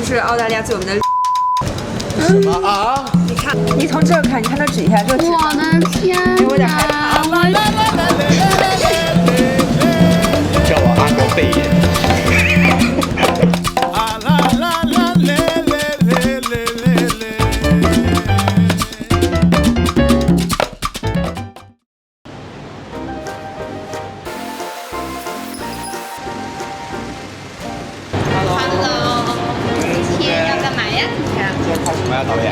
就是澳大利亚最有名的。什么啊？你看，你从这看，你看它指一下这个。我的天哪！有点害怕。叫我阿哥贝爷。拍什么呀，导演？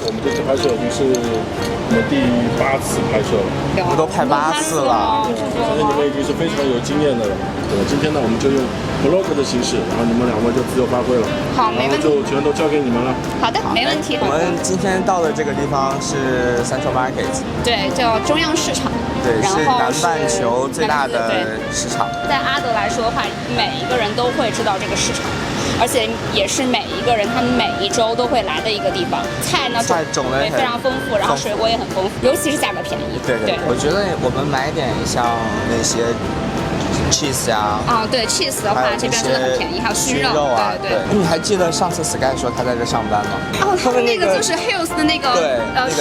我们这次拍摄已经是我们第8次拍摄了，我们都拍8次了，相信你们已经是非常有经验的了。对，今天呢，我们就用 vlog 的形式，然后你们2位就自由发挥了。好，没问题，就全都交给你们了。好的，没问题。我们今天到的这个地方是 Central Market， 对，叫中央市场。对，是南半球最大的市场。在阿德来说的话，每一个人都会知道这个市场，而且也是每一个人他们每一周都会来的一个地方。菜呢，种类非常丰富，然后水果也很丰富，尤其是价格便宜。对，我觉得我们买点像那些 cheese 呀，对 cheese 的话，这边真的很便宜，还有熏肉啊，对。你还记得上次 Sky 说他在这上班吗？他们那个就是 Hills 的那个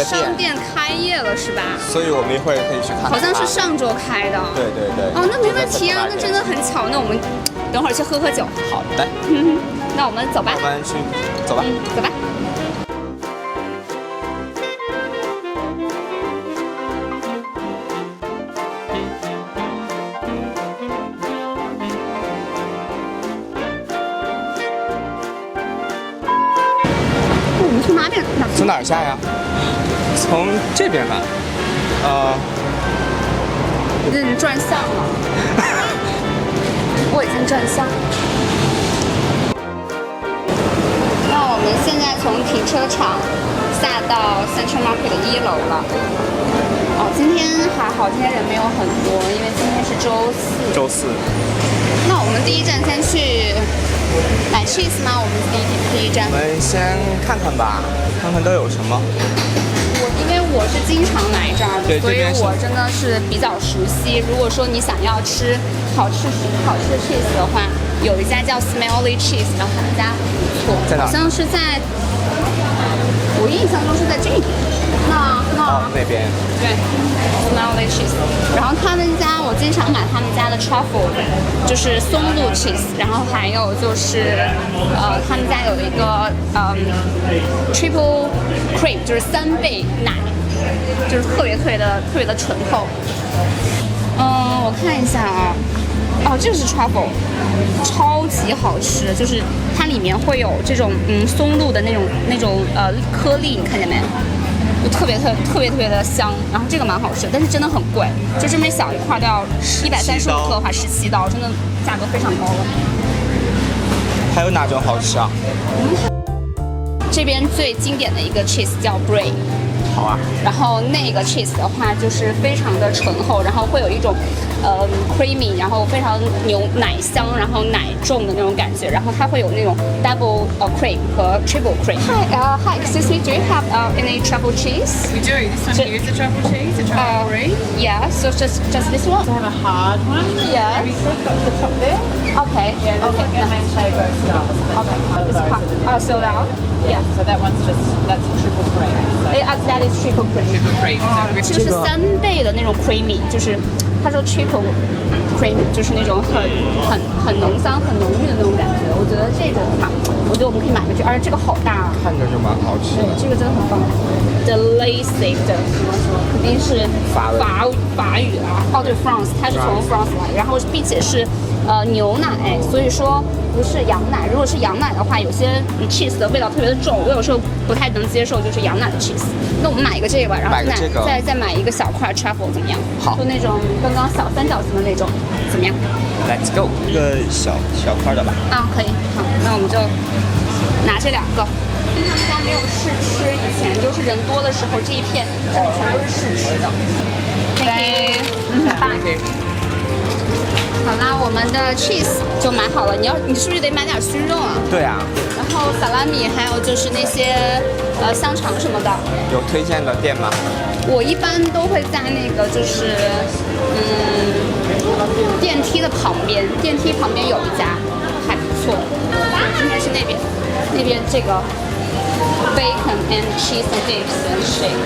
商店开业了是吧？所以我们一会儿可以去看。好像是上周开的。对。那没问题啊，那真的很巧。那我们等会儿去喝酒。好的。那我们走吧。我们去走吧。走吧。我们从哪边？从哪儿下呀？从这边吧。这是转向了。我已经转向。那我们现在从停车场下到 Central Market 的1楼了。今天还好，今天人没有很多，因为今天是周四。那我们第一站先去买 cheese 吗？我们第一站。我们先看看吧，看看都有什么。因为我是经常来这儿的，所以我真的是比较熟悉。如果说你想要吃好吃的 cheese 的话，有一家叫 Smelly Cheese， 然后他们家不错，在哪？好像是在，我印象中是在这里。那边。对 ，Smelly Cheese。然后他们家我经常买他们家的 truffle， 就是松露 cheese， 然后还有就是他们家有一个triple cream， 就是3倍奶，就是特别的醇厚。我看一下啊。这个是 truffle， 超级好吃，就是它里面会有这种松露的那种颗粒，你看见没？就特别的香，然后这个蛮好吃，但是真的很贵，就这么小一块都要135克的话17刀，真的价格非常高了。还有哪种好吃啊？这边最经典的一个 cheese 叫 brie。好啊。然后那个 cheese 的话就是非常的醇厚，然後會有一種creamy， 然後非常奶香，然後奶重的那種感覺，然後它會有那種 double cream 和 triple cream。Hi, excuse me, do you have any truffle cheese? We do. This one here is a truffle cheese, a truffle brie. Yeah, so just this one. I have a hard one. Yeah. Maybe click up the top there. Okay. Yeah, look at your handshake both styles. Okay. This part. So that. Yeah. So that's a triple cream. That is triple cream. Triple cream. 这个是3倍的那种 creamy， 就是他说 triple cream 就是那种很浓香、很浓郁的那种感觉。我觉得这个的话，我觉得我们可以买回去，而且这个好大啊，看着就蛮好吃的。对，这个真的很棒。Delicious 的怎么说？肯定是法语啊。对 ，France， 它是从 France 来，然后并且是牛奶，所以说不是羊奶。如果是羊奶的话，有些cheese 的味道特别的重，我有时候不太能接受，就是羊奶的 cheese。那我们买一个这个，然后再买一个小块 truffle 怎么样？好，就那种刚刚小三角形的那种，怎么样 ？Let's go， 一个小块的吧。可以。好，那我们就拿这2个。因为他们家没有试吃，以前就是人多的时候，这一片全都是试吃的。Thank you。好啦，我们的 cheese 就买好了。你是不是得买点熏肉啊？对啊。然后萨拉米，还有就是那些香肠什么的。有推荐的店吗？我一般都会在那个就是电梯的旁边，电梯旁边有一家还不错。今天是那边。边这个 bacon and cheese dips and shake。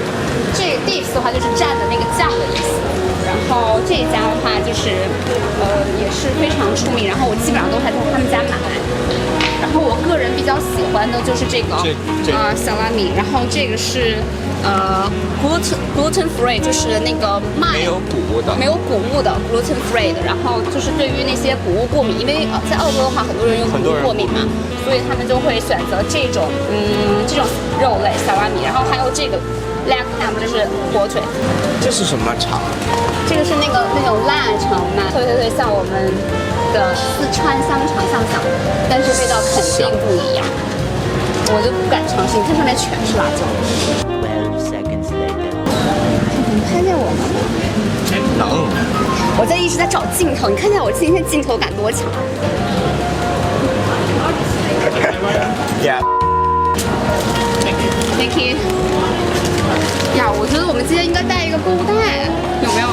这个 dips 的话就是蘸的那个酱的意思。然后这一家的话就是也是非常出名，然后我基本上都还在他们家买。然后我个人比较喜欢的就是这个萨拉米，然后这个是gluten free， 就是那个没有谷物的，没有谷物的 gluten free 的。然后就是对于那些谷物过敏，因为在澳洲的话，很多人有谷物过敏嘛，所以他们就会选择这种肉类萨拉米。然后还有这个 leg ham， 就是火腿。这是什么肠？这个是那种腊肠嘛，特别像我们的四川香肠像，但是味道肯定不一样，我就不敢尝试。你看上面全是辣椒。12 seconds later. 能拍见我吗？能。我一直在找镜头，你看见我今天镜头感多强？ Yeah. Thank you. 呀，我觉得我们今天应该带一个购物袋，有没有？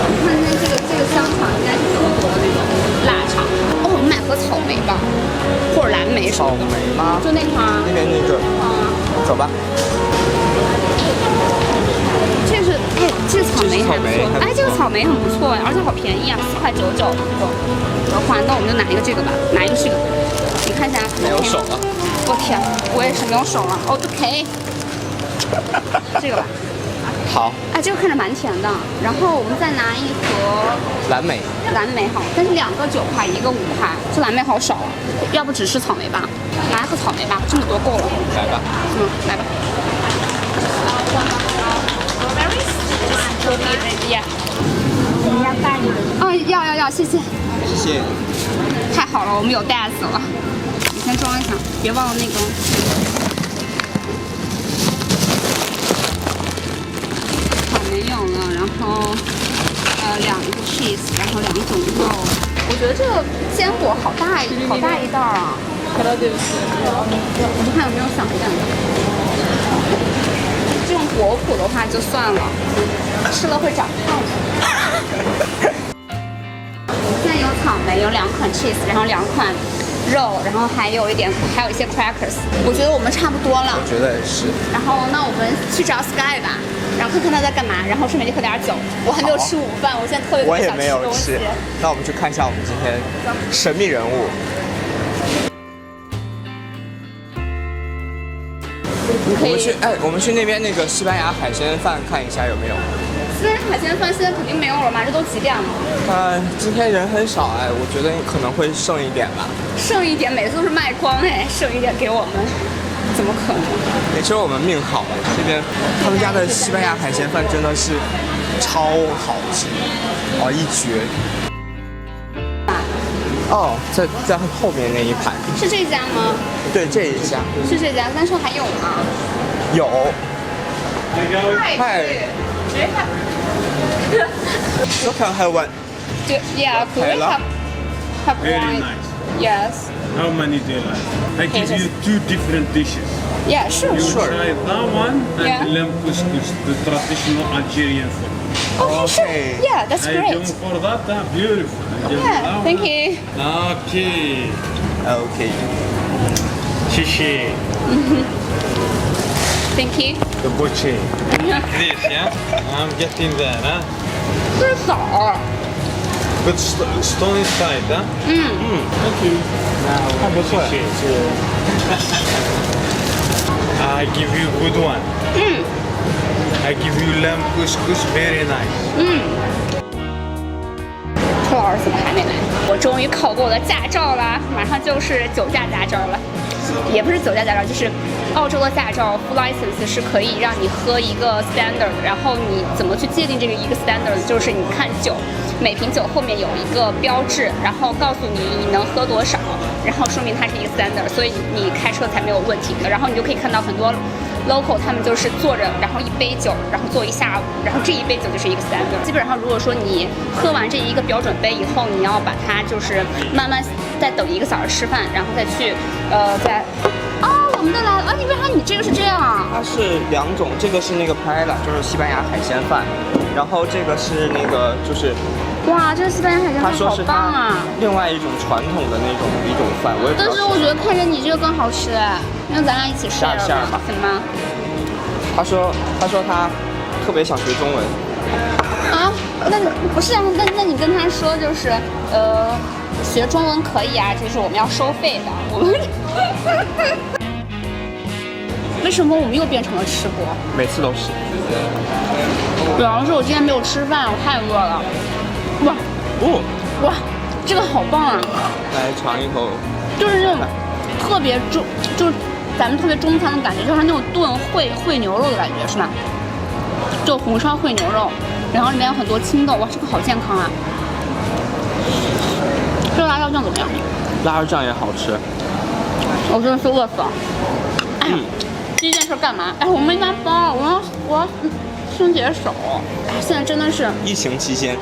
你看这个香肠应该是德国的那种腊肠。哦，我们买盒草莓吧，或者蓝莓什么的。草莓吗？就那块儿。那边那个。走吧。这是这个草莓还不错。哎，这个草莓很不错哎，而且好便宜啊，4.99块1个。的话，那我们就拿一个这个吧，拿一个这个。你看一下。没有手了。我天，我也是没有手了。OK。这个吧。好。哎，这个看着蛮甜的。然后我们再拿一盒蓝莓。蓝莓好，但是2个9块，1个5块，这蓝莓好少啊。要不只吃草莓吧？拿一盒草莓吧，这么多够了。来吧。来吧。Yeah。我们要带你的。哦，要，谢谢。谢谢。太好了，我们有袋子了。你先装一下，别忘了那个。草莓有了，然后2个 cheese， 然后2种肉。我觉得这个坚果好大一袋啊。我看有没有小一点的。这种果脯的话就算了，吃了会长胖的。现在有草莓，有2款 cheese， 然后2款肉，然后还有一些 crackers。我觉得我们差不多了。我觉得也是。然后那我们去找 Sky 吧，然后看看他在干嘛，然后顺便就喝点酒。我还没有吃午饭，我现在特别想吃东西。那我们去看一下我们今天神秘人物。我们去那边那个西班牙海鲜饭看一下有没有。西班牙海鲜饭现在肯定没有了嘛，这都几点了？今天人很少哎，我觉得可能会剩一点吧。剩一点，每次都是卖光哎，剩一点给我们，怎么可能？也只有我们命好了，这边他们家的西班牙海鲜饭真的是超好吃，一绝。哦，在后面那一排。是这家吗？对，这一家。是这家，但是还有吗？有。Hi. So can I have one? Yeah, could we have Very one? nice. Yes. How many do you like? I give you 2 different dishes. Yeah, sure. You try that one and Yeah. lamb couscous, the traditional Algerian food. Okay, sure. Okay. Yeah, that's I great. do for that, beautiful. I give Yeah, that thank one. you. Okay. OK。Shishi. Thank you. The butcher. This, yeah? I'm getting there, huh? 这是枣儿。 But stone inside, huh? Thank you. Now, shishi. I give you good one. I give you lamb couscous, very nice. 邱老师怎么还没来？我终于考过我的驾照啦，马上就是酒驾驾照了。也不是酒驾驾照，就是澳洲的驾照 full license 是可以让你喝一个 standard， 然后你怎么去界定这个一个 standard， 就是你看酒，每瓶酒后面有一个标志，然后告诉你你能喝多少，然后说明它是一个 standard， 所以你开车才没有问题的。然后你就可以看到很多 local 他们就是坐着，然后一杯酒，然后坐一下午，然后这一杯酒就是一个 standard。基本上如果说你喝完这一个标准杯以后，你要把它就是慢慢再等1个小时吃饭，然后再去再。我们的来了啊！你为啥你这个是这样啊？它是2种，这个是那个 paella，就是西班牙海鲜饭，然后这个是那个就是哇，这个西班牙海鲜饭好他说是他棒啊！另外一种传统的那种一种饭，我也不知道但是我觉得看着你这个更好吃哎，那咱俩一起试下馅儿吧行吗？他说他特别想学中文，啊，那不是啊？那你跟他说就是学中文可以啊，就是我们要收费的。我们为什么我们又变成了吃播？每次都是。主要是我今天没有吃饭，我太饿了。哇哦，哇，这个好棒啊！来尝一口。就是那种特别中，就是咱们特别中餐的感觉，就是那种炖烩牛肉的感觉，是吧？就红烧烩牛肉，然后里面有很多青豆，哇，这个好健康啊！这个辣椒酱怎么样？辣椒酱也好吃。我真的是饿死了。哎呀，第一件事干嘛？哎，我没拿包，我要清洁手。现在真的是疫情期间，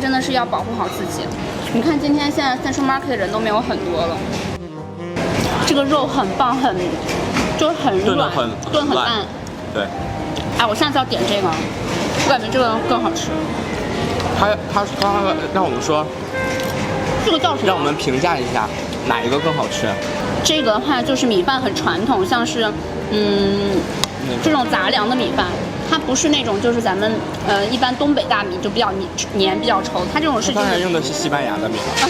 真的是要保护好自己。你看今天现在Central Market 的人都没有很多了。这个肉很棒，就是很软，炖很烂。对。哎，我下次要点这个，我感觉这个更好吃。他刚刚让我们说，这个叫什么？让我们评价一下哪一个更好吃。这个的话就是米饭很传统，像是这种杂粮的米饭，它不是那种就是咱们一般东北大米就比较黏比较稠，它这种是刚才用的是西班牙的米饭。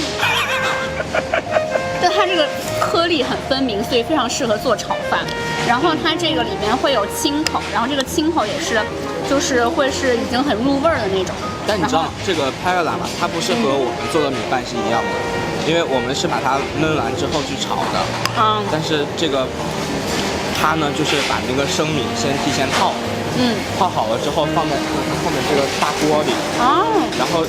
但它这个颗粒很分明，所以非常适合做炒饭。然后它这个里面会有青口，然后这个青口也是，就是会是已经很入味儿的那种。但你知道吗？这个拍了喇嘛，它不是和我们做的米饭是一样的，因为我们是把它焖完之后去炒的。但是这个它呢，就是把那个生米先提前泡，泡好了之后放在这个大锅里，然后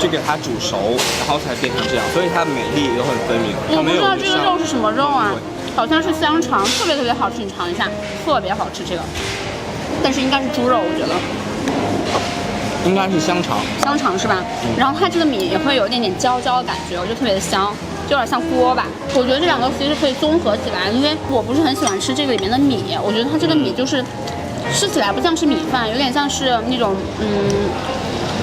就给它煮熟，然后才变成这样，所以它美丽又很分明。我不知道这个肉是什么肉啊，好像是香肠，特别好吃，你尝一下，特别好吃这个，但是应该是猪肉，我觉得。应该是香肠，香肠是吧？然后它这个米也会有一点点焦焦的感觉，我觉得特别的香，就有点像锅巴。我觉得这两个其实可以综合起来，因为我不是很喜欢吃这个里面的米，我觉得它这个米就是吃起来不像是米饭，有点像是那种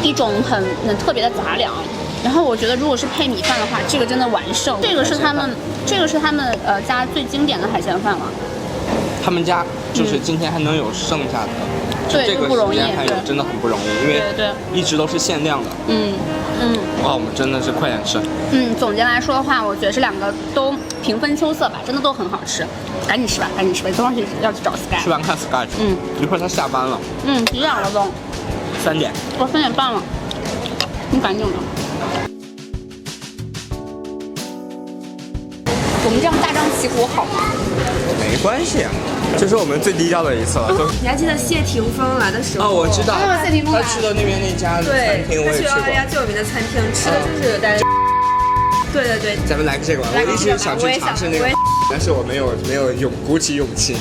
一种很特别的杂粮。然后我觉得如果是配米饭的话，这个真的完胜。这个是他们家最经典的海鲜饭了。他们家就是今天还能有剩下的。对，这个不容易，还有真的很不容易，因为一直都是限量的。哇，我们真的是快点吃。总结来说的话，我觉得这两个都平分秋色吧，真的都很好吃。赶紧吃吧，等会儿要去找 Sky。吃完看 Sky。一会儿他下班了。几点了都？3点。我3点半了，你赶紧的。我们这样大张旗鼓好吗？没关系啊。这是我们最低调的一次了。你还记得谢霆锋来的时候？我知道。谢霆锋他吃的那边那家餐厅我也去过。他去澳大利亚最有名的餐厅，吃的就是在。对。咱们来个这个吧，我一直想去尝试那个，但是我没有鼓起勇气。